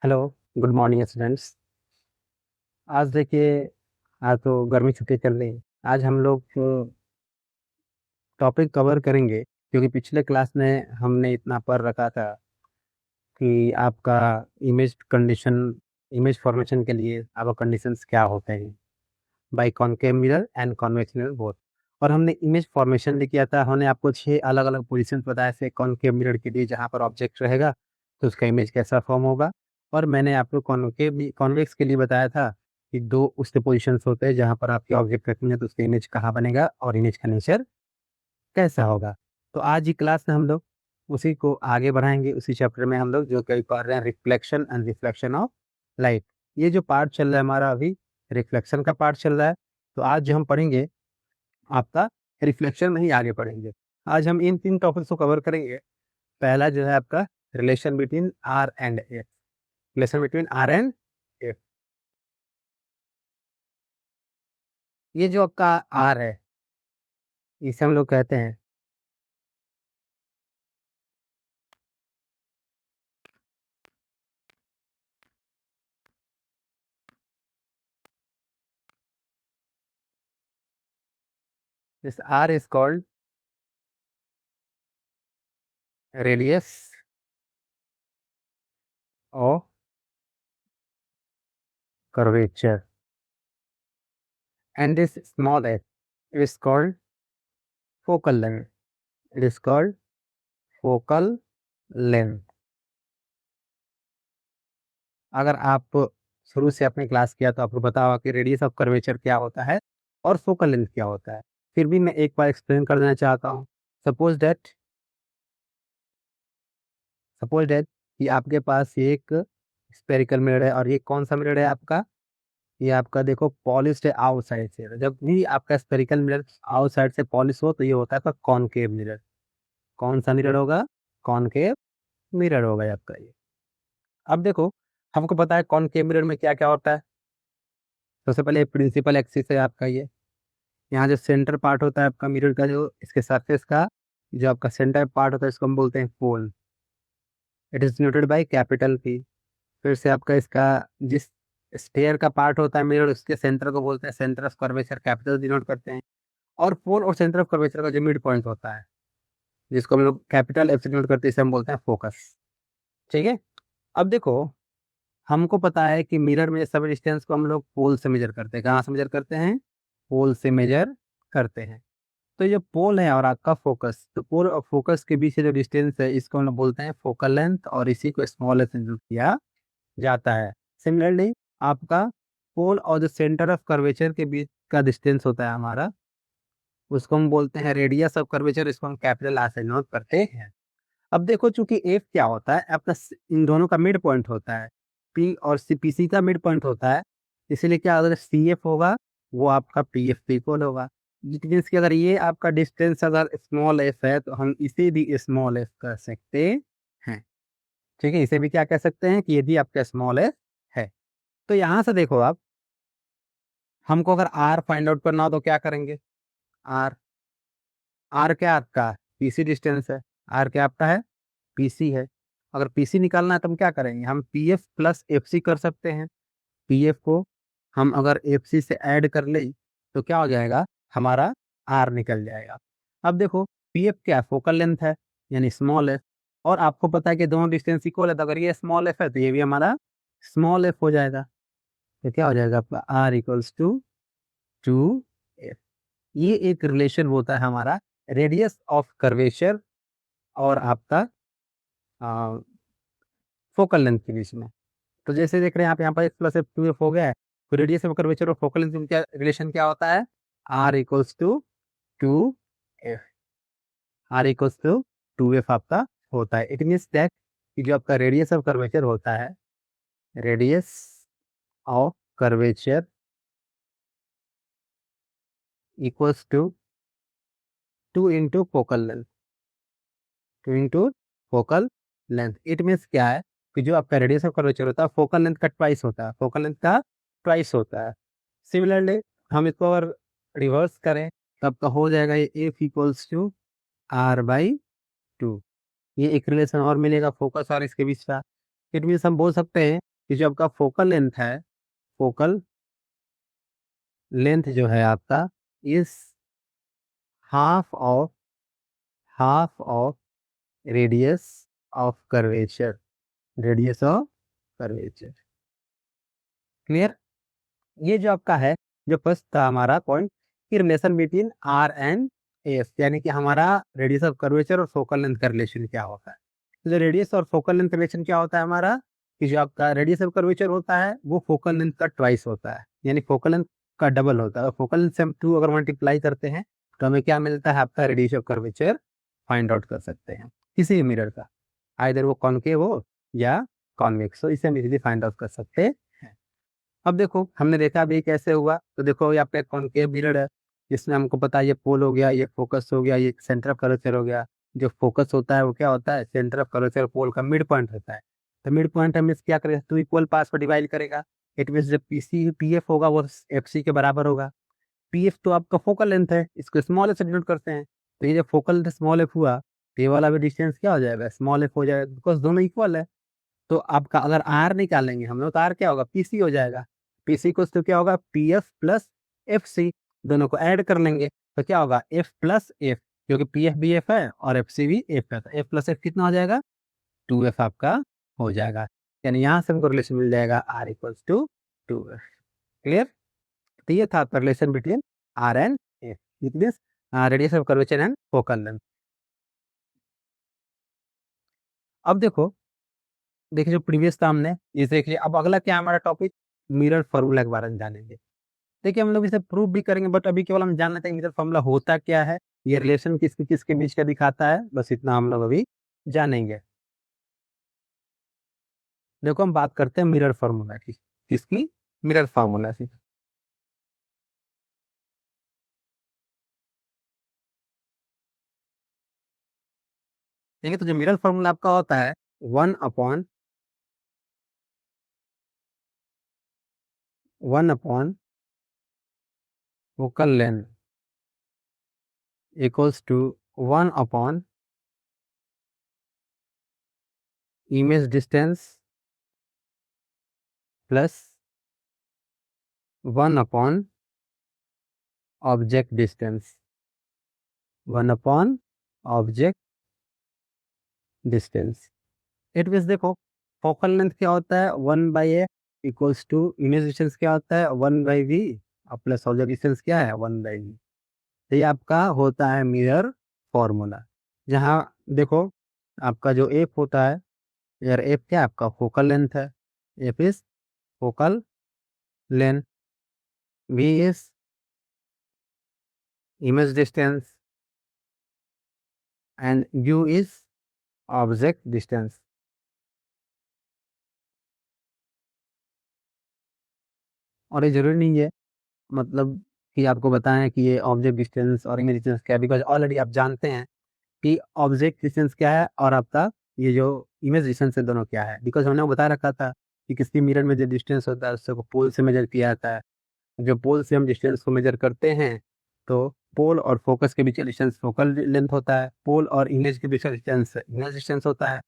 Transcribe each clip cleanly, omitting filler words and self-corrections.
Hello, good morning students. आज देखिए, आज तो गर्मी छुट्टी चल रही है। आज हम लोग टॉपिक कवर करेंगे क्योंकि पिछले क्लास में हमने इतना पढ़ रखा था कि आपका इमेज कंडीशन इमेज फॉर्मेशन के लिए आपका कंडीशंस क्या होते हैं by concave mirror and convex mirror both. और हमने इमेज फॉर्मेशन भी किया था। हमने आपको 6 अलग-अलग पोजीशंस बताए थे कॉनकेव मिरर के लिए, जहाँ पर ऑब्जेक्ट रहेगा तो उसका इमेज कैसा फॉर्म होगा। और मैंने आपको कॉन्वेक्स के लिए बताया था कि 2 उसके पोजीशंस होते हैं जहाँ पर आपके ऑब्जेक्ट रखेंगे तो उसका इमेज कहाँ बनेगा और इमेज का नेचर कैसा होगा। तो आज की क्लास में हम लोग उसी को आगे बढ़ाएँगे। उसी चैप्टर में हम लोग जो कल पढ़ रहे हैं reflection and reflection of light. ये जो पार्ट चल रहा है हमारा अभी रिफ्लेक्शन का पार्ट चल रहा है। तो आज जो हम पढ़ेंगे आपका रिफ्लेक्शन में ही आगे पढ़ेंगे। आज हम इन 3 टॉपिक्स को कवर करेंगे। पहला जो है आपका relation between R and F. Relation between R and F. ये जो आपका आर है, इसे हम लोग कहते हैं this R is called radius of curvature and this small h is called focal length. It is called focal length. अगर आप शुरू से आपने क्लास किया तो आपको पता होगा कि रेडियस ऑफ कर्वेचर क्या होता है और फोकल लेंथ क्या होता है। फिर भी मैं एक बार एक्सप्लेन कर देना चाहता हूँ। सपोज दैट सपोज दैट कि आपके पास एक स्फेरिकल मिरर है और ये कौन सा मिरर है आपका? ये आपका देखो पॉलिश्ड है आउटसाइड से। जब भी आपका स्फेरिकल मिरर आउटसाइड से पॉलिश हो तो ये होता है आपका कॉनकेव मिरर। कौन सा मिरर होगा? कॉनकेव मिरर होगा आपका ये। अब देखो, हमको पता है कॉनकेव मिरर में क्या-क्या होता है। सबसे पहले प्रिंसिपल एक्सिस है आपका ये। यहाँ जो सेंटर पार्ट होता है आपका मिरर का, जो इसके सरफेस का जो आपका सेंटर पार्ट होता है, इसको हम बोलते हैं pole. It is denoted by capital P. फिर से आपका इसका जिस स्फेयर का पार्ट होता है मिरर, उसके सेंटर को बोलते हैं centre of curvature, capital denote करते हैं। और पोल और सेंटर ऑफ कर्वेचर का जो मिड पॉइंट होता है, जिसको हम लोग कैपिटल एफ से डिनोट करते हैं, इसे हम बोलते हैं फोकस। ठीक है? अब देखो, हमको पता है कि मिरर में सब डिस्टेंस को हम लोग पोल से मेजर करते हैं। कहाँ से मेजर करते हैं? पोल से मेजर करते हैं। तो ये पोल है और आपका फोकस, तो पोल और फोकस के बीच जो डिस्टेंस है, इसको हम लोग बोलते हैं फोकल लेंथ और इसी को स्मॉल एस किया जाता है। सिमिलरली आपका पोल और जो सेंटर ऑफ कर्वेचर के बीच का डिस्टेंस होता है हमारा, उसको हम बोलते हैं रेडियस ऑफ कर्वेचर। इसको हम कैपिटल आर से डिनोट करते हैं। अब देखो, चूंकि एफ क्या होता है आपका, इन दोनों का मिड पॉइंट होता है। पी और सी, पीसी का मिड पॉइंट होता है। इसीलिए क्या अगर सी एफ होगा, वो आपका पी एफ पे इक्वल होगा। मीन्स कि अगर ये आपका डिस्टेंस अगर स्मॉल एफ है तो हम इसे भी स्मॉल एफ कर सकते हैं। ठीक है, इसे भी क्या कह सकते हैं कि ये भी आपका स्मॉल एफ है। तो यहाँ से देखो आप, हमको अगर आर फाइंड आउट करना हो तो क्या करेंगे? आर आर क्या आपका पीसी डिस्टेंस है। आर क्या आपका है? पीसी है। अगर पीसी निकालना है तो हम क्या करेंगे? हम पीएफ प्लस एफसी कर सकते हैं। पीएफ को हम अगर एफसी से ऐड कर लें तो क्या हो जाएगा? हमारा आर निकल जाएगा। अब देखो, पीएफ क्या है? फोकल लेंथ है, यानी स्मॉल एफ। और आपको पता है कि दोनों डिस्टेंस इक्वल है, तो अगर ये स्मॉल एफ है तो ये भी हमारा स्मॉल एफ हो जाएगा। तो क्या हो जाएगा आपका? R equals to 2 F. ये एक रिलेशन होता है हमारा रेडियस ऑफ कर्वेचर और आपका फोकल लेंथ के बीच में। तो जैसे देख रहे हैं आप, यहाँ पर एक्स प्लस एफ 2 एफ हो गया है। तो रेडियस ऑफ कर्वेचर और फोकल लेंथ में क्या रिलेशन क्या होता है? R equals to 2 F. R equals to 2 F आपका होता है। इट मीन्स दैट कि जो आपका रेडियस ऑफ कर्वेचर होता है, radius of curvature equals to 2 into focal length. 2 into focal length. It means क्या है कि जो आपका रेडियस ऑफ कर्वेचर होता है, फोकल लेंथ का ट्वाइस होता है। फोकल लेंथ का ट्वाइस होता है। सिमिलरली हम इसको अगर रिवर्स करें तब तो हो जाएगा ये F equals to R by 2। ये एक रिलेशन और मिलेगा फोकस और इसके बीच का। इट मीन्स हम बोल सकते हैं कि जो आपका फोकल लेंथ है, फोकल लेंथ जो है आपका is half of half of radius of curvature, radius of curvature. Clear? ये जो आपका है, जो फर्स्ट था हमारा पॉइंट कि relation between R and S, यानी कि हमारा रेडियस ऑफ कर्वेचर और फोकल लेंथ का रिलेशन क्या होता है। तो जो रेडियस और फोकल लेंथ का रिलेशन क्या होता है हमारा, कि जो आपका रेडियस ऑफ कर्वेचर होता है वो फोकल लेंथ का ट्वाइस होता है, यानी फोकल लेंथ का डबल होता है। फोकल लेंथ से हम 2 अगर मल्टीप्लाई करते हैं तो हमें क्या मिलता है, आपका radius of curvature find out कर सकते हैं किसी भी मिरर का, आइदर वो कॉनकेव हो या कॉन्वेक्स हो, इसे हम इजीली फाइंड आउट कर सकते हैं। अब देखो हमने देखा अभी कैसे हुआ, तो देखो ये आपका कॉनकेव मिरर है, जिसमें हमको पता है ये पोल हो गया, ये फोकस हो गया, ये सेंटर ऑफ कर्वेचर हो गया। जो फोकस होता है वो क्या होता है, सेंटर ऑफ कर्वेचर पोल का मिड पॉइंट होता है। तो मिड पॉइंट हम इस क्या करेगा, 2 इक्वल पार्ट्स में डिवाइड करेगा। इट मीन जब पीसी पीएफ होगा वो एफसी के बराबर होगा। पीएफ तो आपका फोकल लेंथ है, इसको स्मॉल एफ से डिनोट करते हैं। तो ये जब फोकल लेंथ स्मॉल एफ हुआ तो ये वाला भी डिस्टेंस क्या हो जाएगा, स्मॉल एफ हो जाएगा, बिकॉज दोनों इक्वल है। तो आपका अगर आर निकालेंगे हम लोग तो आर क्या होगा, पीसी हो जाएगा। पीसी को तो क्या होगा, पीएफ प्लस एफ सी, दोनों को ऐड कर लेंगे तो क्या होगा, एफ प्लस एफ, क्योंकि पीएफ भी एफ है और एफ सी भी एफ है, तो एफ प्लस एफ कितना हो जाएगा, 2f आपका हो जाएगा। यानी यहाँ से हमको रिलेशन मिल जाएगा are equals to 2f। Clear? तो ये था आपका relation between R and F, it means radius of curvature and focal length. अब देखो, देखिए जो प्रीवियस था हमने ये देख लिया। अब अगला क्या है हमारा टॉपिक, मिरर फॉर्मूला के बारे में जानेंगे। देखिए हम लोग इसे प्रूव भी करेंगे, बट अभी केवल हम जानना चाहिए मिरर फॉर्मूला होता क्या है, ये रिलेशन किसके किसके बीच का दिखाता है, बस इतना हम लोग अभी जानेंगे। देखो हम बात करते हैं मिरर फॉर्मूला की, किसकी, मिरर फॉर्मूला की। देखिए तो जो मिरर फॉर्मूला आपका होता है 1 upon focal length equals to 1 upon image distance plus 1 upon object distance, 1 upon object distance. It means देखो फोकल लेंथ क्या होता है 1/a equals to image distance क्या होता है 1/v और प्लस ऑब्जेक्ट डिस्टेंस क्या है 1/v। तो ये आपका होता है मिरर फॉर्मूला। जहाँ देखो आपका जो एफ होता है, यार एफ क्या है आपका फोकल लेंथ है, F is focal length, V is image distance and U is object distance. और ये जरूरी नहीं है मतलब कि आपको बताएं कि ये ऑब्जेक्ट डिस्टेंस और इमेज डिस्टेंस क्या है, बिकॉज ऑलरेडी आप जानते हैं कि ऑब्जेक्ट डिस्टेंस क्या है और आपका ये जो इमेज डिस्टेंस है दोनों क्या है, बिकॉज हमने वो बता रखा था कि किसी मिरर में जो डिस्टेंस होता है उससे को पोल से मेजर किया जाता है। जो पोल से हम डिस्टेंस को मेजर करते हैं तो पोल और फोकस के बीच का डिस्टेंस फोकल लेंथ होता है, पोल और इमेज के बीच का डिस्टेंस इमेज डिस्टेंस होता है,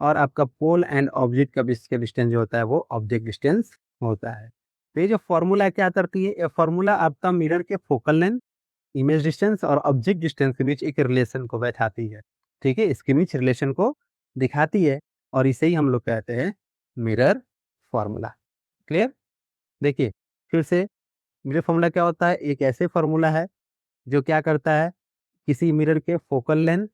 और आपका पोल एंड ऑब्जेक्ट का बीच का डिस्टेंस जो होता है वो ऑब्जेक्ट डिस्टेंस होता है। तो ये जो फॉर्मूला क्या करती है, ये फॉर्मूला आपका मिरर के फोकल लेंथ, इमेज डिस्टेंस और ऑब्जेक्ट डिस्टेंस के बीच एक रिलेशन को बैठाती है। ठीक है, इसके बीच रिलेशन को दिखाती है और इसे ही हम लोग कहते हैं मिरर फॉर्मूला। क्लियर? देखिए फिर से, मिरर फॉर्मूला क्या होता है, एक ऐसे फॉर्मूला है जो क्या करता है, किसी मिरर के फोकल लेंथ,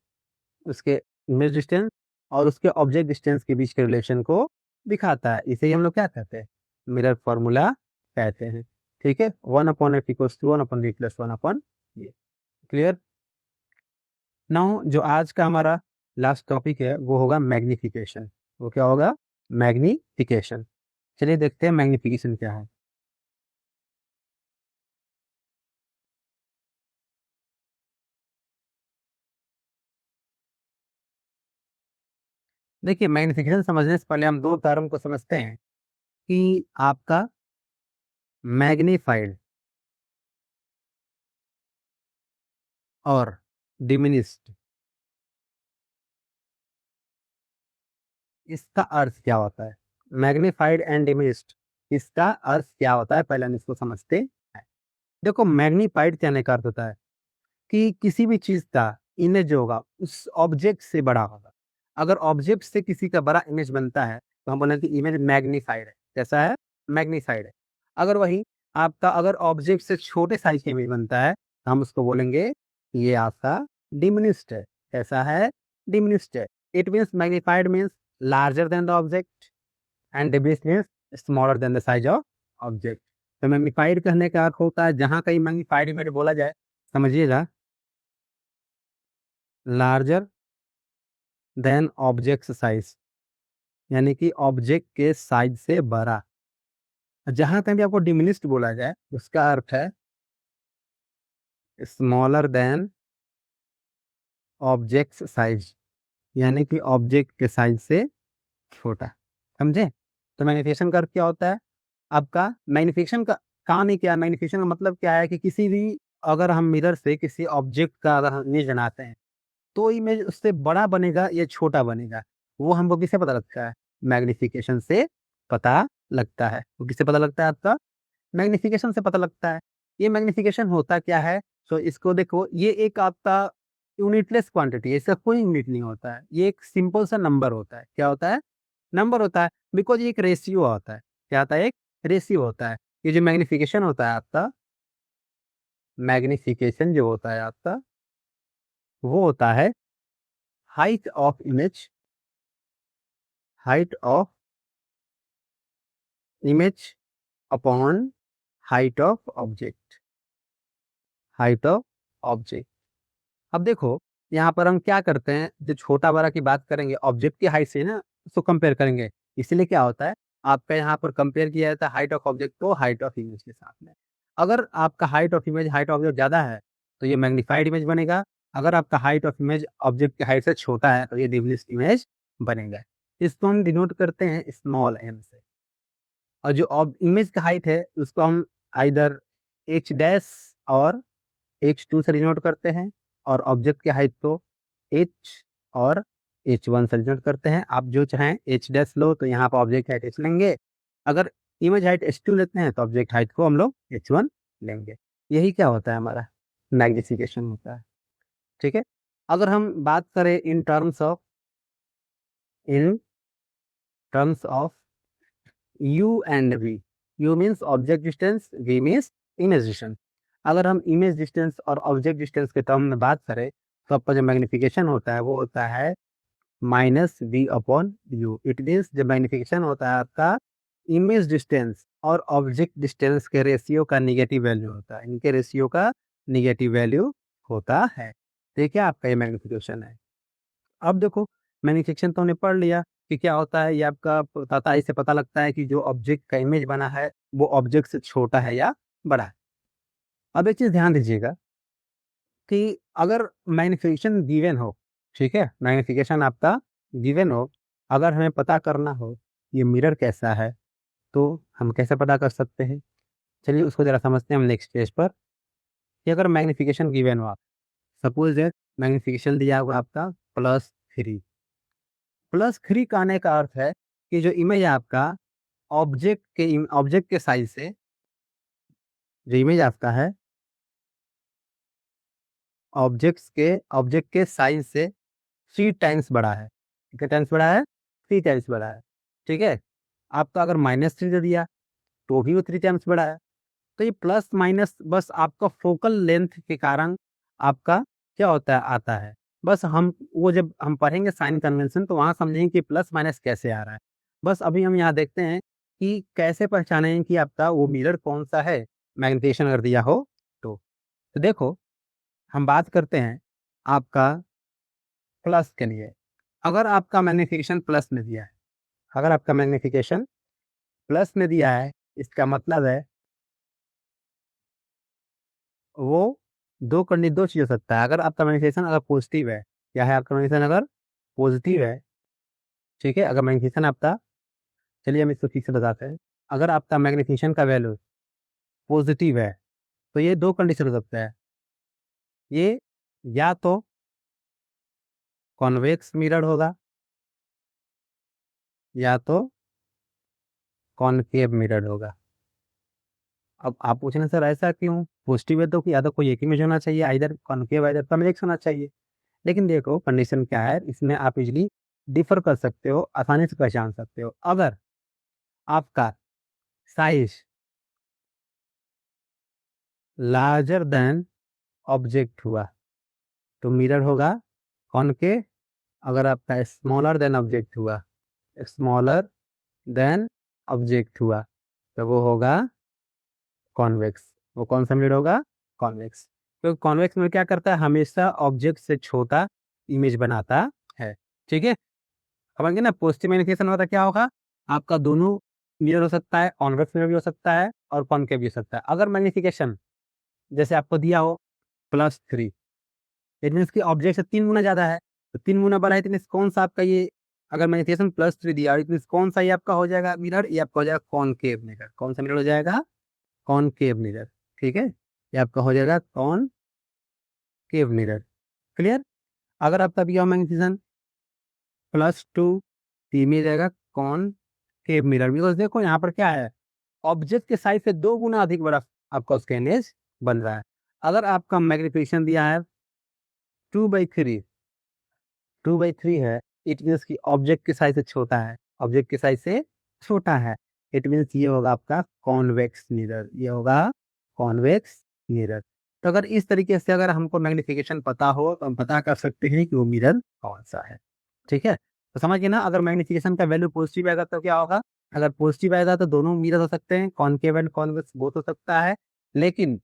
उसके इमेज डिस्टेंस और उसके ऑब्जेक्ट डिस्टेंस के बीच के रिलेशन को दिखाता है। इसे ही हम लोग क्या कहते हैं, मिरर फॉर्मूला कहते हैं। ठीक है, 1/f equals to 1/v plus 1/ये। क्लियर? नाउ जो आज का हमारा लास्ट टॉपिक है वो होगा मैग्निफिकेशन। वो क्या होगा, मैग्निफिकेशन। चलिए देखते हैं मैग्निफिकेशन क्या है। देखिए मैग्निफिकेशन समझने से पहले हम दो टर्म को समझते हैं कि आपका मैग्नीफाइड और डिमिनिस्ड, इसका अर्थ क्या होता है? मैग्नीफाइड एंड डिमिनिश्ड, इसका अर्थ क्या होता है? पहले हम इसको समझते हैं। देखो, मैग्नीफाइड कहने का अर्थ होता है कि किसी भी चीज़ का इमेज जो होगा उस ऑब्जेक्ट से बड़ा होगा। अगर ऑब्जेक्ट से किसी का बड़ा इमेज बनता है तो हम बोलेंगे कि इमेज मैग्नीफाइड है। कैसा है? मैग्नीफाइड है। अगर वही आपका अगर ऑब्जेक्ट से छोटे साइज़ का इमेज बनता है तो हम उसको बोलेंगे कि ये आपका डिमिनिश्ड है। कैसा है? डिमिनिश्ड है। It means magnified means larger than the object and diminished means smaller than the size of object. तो मैग्नीफाइड कहने का अर्थ होता है जहाँ कहीं मैग्नीफाइड इमेज बोला जाए, समझिएगा, लार्जर देन ऑब्जेक्ट साइज, यानी कि ऑब्जेक्ट के साइज से बड़ा। जहां कहीं भी आपको डिमिनिश्ड बोला जाए उसका अर्थ है स्मॉलर देन ऑब्जेक्ट साइज, यानी कि ऑब्जेक्ट के साइज से छोटा। समझे? तो मैग्नीफिकेशन का अर्थ क्या होता है? आपका मैग्नीफिकेशन का काम ही क्या है? मैग्नीफिकेशन का मतलब क्या है कि किसी भी अगर हम मिरर से किसी ऑब्जेक्ट का अगर हम इमेज बनाते हैं तो इमेज उससे बड़ा बनेगा या छोटा बनेगा, वो हमको किससे पता लगता है? मैग्नीफिकेशन से पता लगता है। वो किससे पता लगता है आपका? मैग्नीफिकेशन से पता लगता है। ये मैग्नीफिकेशन होता क्या है? तो इसको देखो, ये एक आपका यूनिटलेस क्वांटिटी है, इसका कोई यूनिट नहीं होता है। ये एक सिंपल सा नंबर होता है। क्या होता है? नंबर होता है, बिकॉज़ ये एक रेशियो होता है। क्या होता है? एक रेशियो होता है। ये जो मैग्नीफिकेशन होता है आपका, मैग्नीफिकेशन जो होता है आपका, वो होता है height of image, height of image upon height of object, height of object. अब देखो, यहाँ पर हम क्या करते हैं, जो छोटा-बड़ा की बात करेंगे ऑब्जेक्ट की हाइट से ना उसको कंपेयर करेंगे। इसीलिए क्या होता है, आपका यहाँ पर कंपेयर किया जाता है हाइट ऑफ ऑब्जेक्ट को हाइट ऑफ इमेज के साथ में। अगर आपका height of image height of object ज़्यादा है, तो ये मैग्नीफाइड इमेज बनेगा। अगर आपका हाइट ऑफ इमेज ऑब्जेक्ट की हाइट से छोटा है, तो ये डिमिनिश्ड इमेज बनेगा। इसको हम डिनोट करते हैं स्मॉल एम से। और जो इमेज का हाइट है उसको हम आइदर एच डैश और h2 से डिनोट करते हैं, और ऑब्जेक्ट की हाइट को h और h1 से डिनोट करते हैं। आप जो चाहें h डैश लो तो यहाँ पर ऑब्जेक्ट हाइट h लेंगे। अगर इमेज हाइट h2 लेते हैं तो ऑब्जेक्ट हाइट को हम लोग h1 लेंगे। यही क्या होता है हमारा? मैग्नीफिकेशन होता है। ठीक है? अगर हम बात करें in terms of U and V, U means object distance, V means image distance. अगर हम इमेज डिस्टेंस और ऑब्जेक्ट डिस्टेंस के टर्म में बात करें तो आपका जो मैग्नीफिकेशन होता है वो होता है minus V upon U। It means जब मैग्नीफिकेशन होता है आपका इमेज डिस्टेंस और ऑब्जेक्ट डिस्टेंस के रेशियो का नेगेटिव वैल्यू होता है, इनके रेशियो का नेगेटिव वैल्यू होता है। तो ये क्या आपका ये मैग्नीफिकेशन है। अब देखो, मैन्युफैक्चरिंग तो हमने पढ़ लिया कि क्या होता है, ये आपका बताता है, इससे पता लगता है कि जो ऑब्जेक्ट का इमेज बना है वो ऑब्जेक्ट से छोटा है या बड़ा है। अब एक चीज़ ध्यान दीजिएगा कि अगर मैग्नीफिकेशन गिवन हो, ठीक है? मैग्नीफिकेशन आपका गिवन हो, अगर हमें पता करना हो ये मिरर कैसा है, तो हम कैसे पता कर सकते हैं? चलिए उसको ज़रा समझते हैं हम नेक्स्ट पेज पर, कि अगर मैग्नीफिकेशन गिवन हो आप, सपोज़ दैट मैग्नीफिकेशन दिया हुआ आपका +3। +3 का आने का अर्थ है कि जो इमेज है आपका ऑब्जेक्ट के साइज़ से, जो इमेज आपका है ऑब्जेक्ट के साइज़ से 3 टाइम्स बड़ा है। कितने टाइम्स बड़ा है? 3 टाइम्स बड़ा है। ठीक है? आपका अगर -3 दे दिया तो भी वो 3 टाइम्स बड़ा है। तो ये प्लस माइनस बस आपका फोकल लेंथ के कारण आपका क्या होता है, आता है। बस हम वो जब हम पढ़ेंगे साइन कन्वेंशन तो वहाँ समझेंगे कि प्लस माइनस कैसे आ रहा है। बस अभी हम यहाँ देखते हैं कि कैसे पहचानें कि आपका वो मिरर कौन-सा है, मैग्नीफिकेशन अगर दिया हो तो। तो देखो, हम बात करते हैं आपका प्लस के लिए। अगर आपका मैग्नीफिकेशन प्लस में दिया है, अगर आपका मैग्नीफिकेशन प्लस में दिया है, इसका मतलब है वो 2 चीज़ हो सकता है। अगर आपका मैग्नीफिकेशन अगर पॉज़िटिव है, क्या है आपका मैग्नीफिकेशन अगर पॉज़िटिव है, ठीक है? अगर मैग्नीफिकेशन आपका, चलिए हम इसको ठीक से बताते हैं। अगर आपका मैग्नीफिकेशन का वैल्यू पॉज़िटिव है, तो ये 2 कंडीशन हो सकता है। ये या तो कॉन्वेक्स मिरर होगा, या तो कॉनकेव मिरर होगा। अब आप पूछ रहे हैं सर ऐसा क्यों? पॉजिटिव है तो या तो कोई एक इमेज होना चाहिए, आइदर कॉनकेव आइदर कन्वेक्स होना चाहिए। लेकिन देखो कंडीशन क्या है, इसमें आप इजीली डिफर कर सकते हो, आसानी से पहचान सकते हो। अगर आपका साइज लार्जर देन ऑब्जेक्ट हुआ तो मिरर होगा कॉनकेव। अगर आपका स्मॉलर देन ऑब्जेक्ट हुआ, स्मॉलर देन ऑब्जेक्ट हुआ, तो वो होगा कॉन्वेक्स। वो कौन सा मिरर होगा? कॉन्वेक्स। तो कॉन्वेक्स में क्या करता है, हमेशा ऑब्जेक्ट से छोटा इमेज बनाता है। ठीक है, समझ गए ना? पॉजिटिव मैग्नीफिकेशन होता क्या होगा, आपका दोनों मिरर हो सकता है, कॉन्वेक्स मिरर भी हो सकता है और कॉनकेव भी हो सकता है। अगर मैग्नीफिकेशन जैसे आपको दिया हो +3, इट मीन्स कि ऑब्जेक्ट से 3 गुना ज़्यादा है, तो 3 गुना बड़ा है, तो मीन्स कौन सा आपका ये, अगर मैग्नीफिकेशन +3 दिया इट मीन्स कौन सा ये आपका हो जाएगा मिरर? ये आपका हो जाएगा कॉनकेव मिरर। कौन सा मिरर हो जाएगा? Concave mirror. ठीक है, ये आपका हो जाएगा कॉनकेव मिरर। क्लियर? अगर आपका दिया हो मैग्नीफिकेशन +2, तो ये मिल जाएगा कॉनकेव मिरर। बिकॉज़ देखो यहाँ पर क्या है, ऑब्जेक्ट के साइज़ से 2 गुना अधिक बड़ा आपका उसका इमेज बन रहा है। अगर आपका मैग्नीफिकेशन दिया है 2/3, 2/3 है, इट मीन्स कि ऑब्जेक्ट के साइज़ से छोटा है, ऑब्जेक्ट के साइज़ से छोटा है। इट मीन्स ये होगा आपका कॉन्वेक्स मिरर, ये होगा कॉन्वेक्स मिरर। तो अगर इस तरीके से अगर हमको मैग्नीफिकेशन पता हो तो हम पता कर सकते हैं कि वो मिरर कौन-सा है। ठीक है? तो समझ गए ना? अगर मैग्नीफिकेशन का वैल्यू पॉजिटिव आएगा तो क्या होगा? अगर पॉजिटिव आएगा तो दोनों मिरर हो सकते हैं, कॉनकेव एंड कॉन्वेक्स बोथ हो सकता है। लेकिन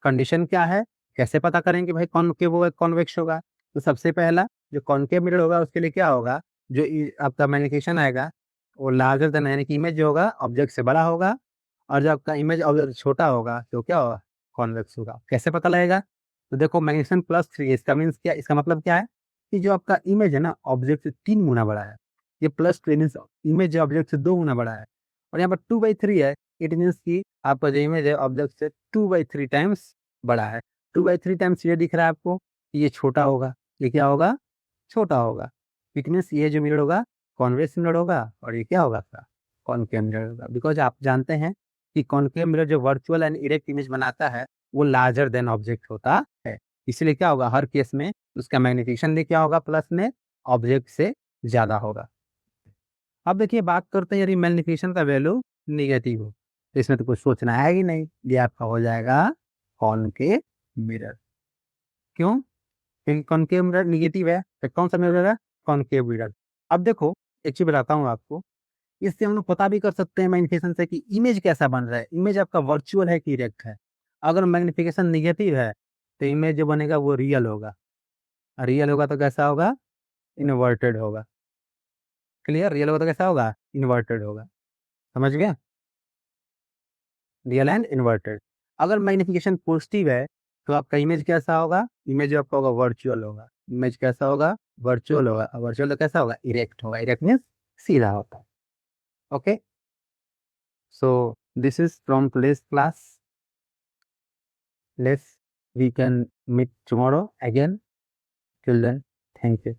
कंडीशन क्या है? कैसे पता करें कि भाई कॉनकेव होगा, कॉन्वेक्स होगा? तो सबसे पहला जो कॉनकेव मिरर होगा उसके लिए क्या होगा? जो आपका मैग्नीफिकेशन आएगा वो लार्जर देन यानी कि इमेज जो होगा ऑब्जेक्ट से बड़ा होगा, और जो आपका इमेज ऑब्जेक्ट से छोटा होगा तो क्या होगा? कॉन्वेक्स होगा। कैसे पता लगेगा? तो देखो मैग्नीफिकेशन +3 इसका मीन्स क्या, इसका मतलब क्या है कि जो आपका इमेज है ना ऑब्जेक्ट से 3 गुना बड़ा है। ये +3 मीन्स इमेज ऑब्जेक्ट से 2 गुना बड़ा है, और यहाँ पर 2/3 है, इट मीन्स कि आपका जो इमेज है ऑब्जेक्ट से 2/3 टाइम्स बड़ा है। 2/3 टाइम्स ये दिख रहा है आपको, ये छोटा होगा। ये क्या होगा? छोटा होगा। इट मीन्स ये जो मिरर होगा कॉन्वेक्स मिरर होगा, और ये क्या होगा आपका? कॉनकेव मिरर होगा। बिकॉज़ आप जानते हैं कि कॉनकेव मिरर जो वर्चुअल एंड इरेक्ट इमेज बनाता है वो लार्जर देन ऑब्जेक्ट होता है। इसलिए क्या होगा, हर केस में उसका मैग्नीफिकेशन भी क्या होगा प्लस में, ऑब्जेक्ट से ज़्यादा होगा। अब देखिए बात करते हैं यदि मैग्नीफिकेशन का वैल्यू नेगेटिव हो, तो इसमें तो कुछ सोचना है ही नहीं, ये आपका हो जाएगा कॉनकेव मिरर। क्यों? क्योंकि कॉनकेव मिरर नेगेटिव है, तो कौन सा मिरर है? Concave mirror. अब देखो एक चीज़ बताता हूँ आपको, इससे हम लोग पता भी कर सकते हैं मैग्नीफिकेशन से कि इमेज कैसा बन रहा है, इमेज आपका वर्चुअल है कि इरेक्ट है। अगर मैग्नीफिकेशन नेगेटिव है, तो इमेज जो बनेगा वो रियल होगा, रियल होगा तो कैसा होगा? इन्वर्टेड होगा। क्लियर? रियल होगा तो कैसा होगा? इन्वर्टेड होगा। समझ गए? Real and inverted. अगर मैग्नीफिकेशन पॉजिटिव है, तो आपका इमेज कैसा होगा? इमेज आपका होगा वर्चुअल होगा। इमेज कैसा होगा? वर्चुअल होगा। वर्चुअल तो कैसा होगा? इरेक्ट होगा। इरेक्ट मीन्स सीधा होता है। Okay? So this is from today's class. We can meet tomorrow again. Till then, thank you.